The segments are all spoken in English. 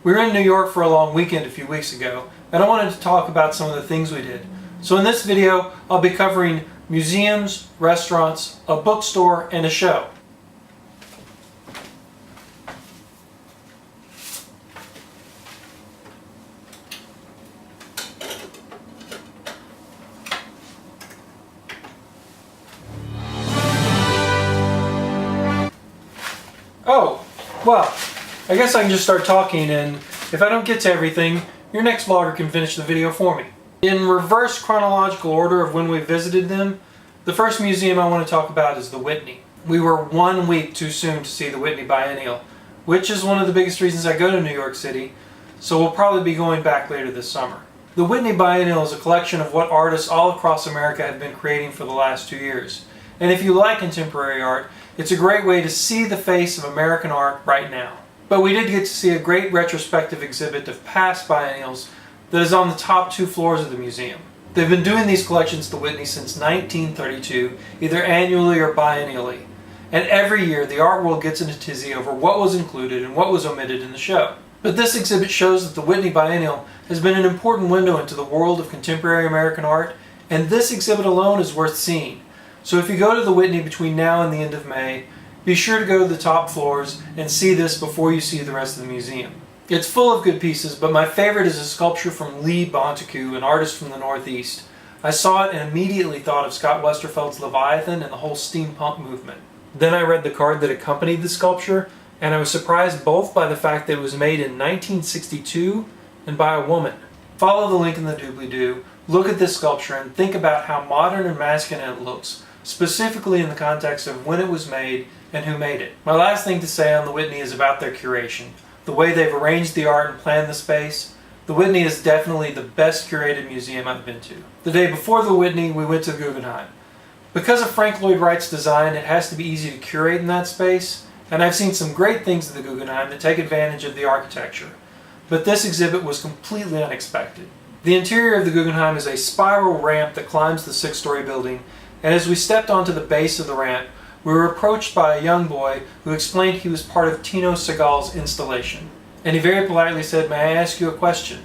We were in New York for a long weekend a few weeks ago, and I wanted to talk about some of the things we did. So in this video, I'll be covering museums, restaurants, a bookstore, and a show. Oh, well, I guess I can just start talking, and if I don't get to everything, your next vlogger can finish the video for me. In reverse chronological order of when we visited them, the first museum I want to talk about is the Whitney. We were 1 week too soon to see the Whitney Biennial, which is one of the biggest reasons I go to New York City, so we'll probably be going back later this summer. The Whitney Biennial is a collection of what artists all across America have been creating for the last 2 years. And if you like contemporary art, it's a great way to see the face of American art right now. But we did get to see a great retrospective exhibit of past biennials that is on the top 2 floors of the museum. They've been doing these collections at the Whitney since 1932, either annually or biennially. And every year the art world gets in a tizzy over what was included and what was omitted in the show. But this exhibit shows that the Whitney Biennial has been an important window into the world of contemporary American art, and this exhibit alone is worth seeing. So if you go to the Whitney between now and the end of May, be sure to go to the top floors and see this before you see the rest of the museum. It's full of good pieces, but my favorite is a sculpture from Bontecou, an artist from the Northeast. I saw it and immediately thought of Scott Westerfeld's Leviathan and the whole steampunk movement. Then I read the card that accompanied the sculpture, and I was surprised both by the fact that it was made in 1962 and by a woman. Follow the link in the doobly-doo, look at this sculpture, and think about how modern and masculine it looks, specifically in the context of when it was made and who made it. My last thing to say on the Whitney is about their curation. The way they've arranged the art and planned the space. The Whitney is definitely the best curated museum I've been to. The day before the Whitney, we went to the Guggenheim. Because of Frank Lloyd Wright's design, it has to be easy to curate in that space, and I've seen some great things at the Guggenheim that take advantage of the architecture. But this exhibit was completely unexpected. The interior of the Guggenheim is a spiral ramp that climbs the 6-story building, and as we stepped onto the base of the ramp, we were approached by a young boy who explained he was part of Tino Segal's installation. And he very politely said, "May I ask you a question?"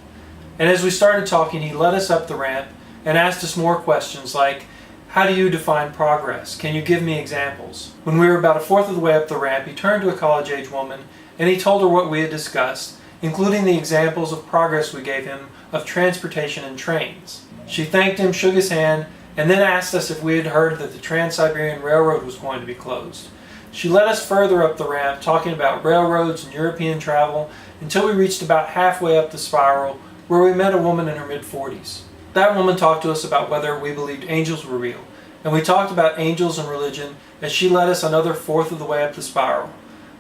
And as we started talking, he led us up the ramp and asked us more questions like, "How do you define progress? Can you give me examples?" When we were about a fourth of the way up the ramp, he turned to a college-age woman and he told her what we had discussed, including the examples of progress we gave him of transportation and trains. She thanked him, shook his hand, and then asked us if we had heard that the Trans-Siberian Railroad was going to be closed. She led us further up the ramp, talking about railroads and European travel, until we reached about halfway up the spiral, where we met a woman in her mid-40s. That woman talked to us about whether we believed angels were real, and we talked about angels and religion as she led us another fourth of the way up the spiral.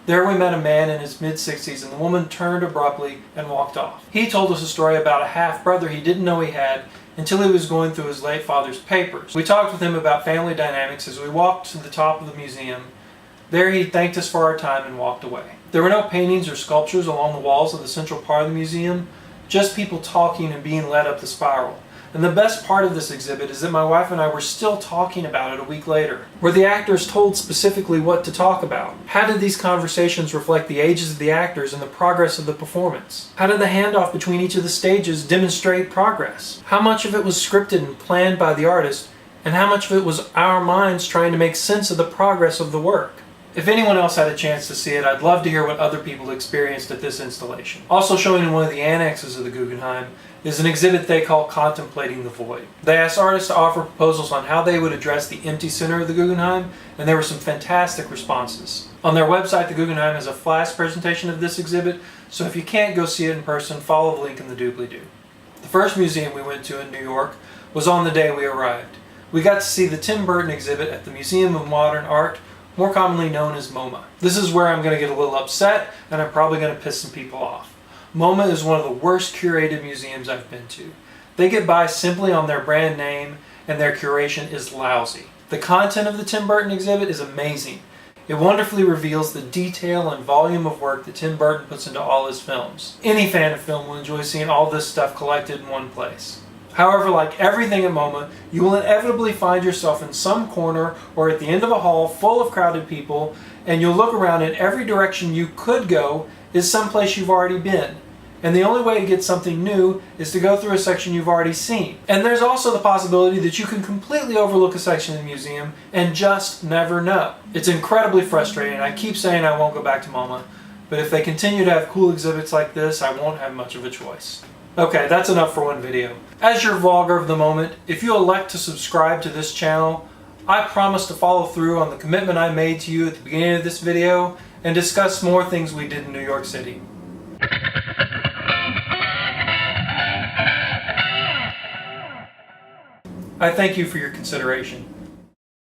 There we met a man in his mid-60s, and the woman turned abruptly and walked off. He told us a story about a half-brother he didn't know he had until he was going through his late father's papers. We talked with him about family dynamics as we walked to the top of the museum. There he thanked us for our time and walked away. There were no paintings or sculptures along the walls of the central part of the museum, just people talking and being led up the spiral. And the best part of this exhibit is that my wife and I were still talking about it a week later. Were the actors told specifically what to talk about? How did these conversations reflect the ages of the actors and the progress of the performance? How did the handoff between each of the stages demonstrate progress? How much of it was scripted and planned by the artist, and how much of it was our minds trying to make sense of the progress of the work? If anyone else had a chance to see it, I'd love to hear what other people experienced at this installation. Also showing in one of the annexes of the Guggenheim is an exhibit they call Contemplating the Void. They asked artists to offer proposals on how they would address the empty center of the Guggenheim, and there were some fantastic responses. On their website, the Guggenheim has a flash presentation of this exhibit, so if you can't go see it in person, follow the link in the doobly-doo. The first museum we went to in New York was on the day we arrived. We got to see the Tim Burton exhibit at the Museum of Modern Art, more commonly known as MoMA. This is where I'm going to get a little upset, and I'm probably going to piss some people off. MoMA is one of the worst curated museums I've been to. They get by simply on their brand name, and their curation is lousy. The content of the Tim Burton exhibit is amazing. It wonderfully reveals the detail and volume of work that Tim Burton puts into all his films. Any fan of film will enjoy seeing all this stuff collected in one place. However, like everything at MoMA, you will inevitably find yourself in some corner or at the end of a hall full of crowded people, and you'll look around and every direction you could go is someplace you've already been. And the only way to get something new is to go through a section you've already seen. And there's also the possibility that you can completely overlook a section in the museum and just never know. It's incredibly frustrating. I keep saying I won't go back to MoMA, but if they continue to have cool exhibits like this, I won't have much of a choice. Okay, that's enough for one video. As your vlogger of the moment, if you elect to subscribe to this channel, I promise to follow through on the commitment I made to you at the beginning of this video and discuss more things we did in New York City. I thank you for your consideration.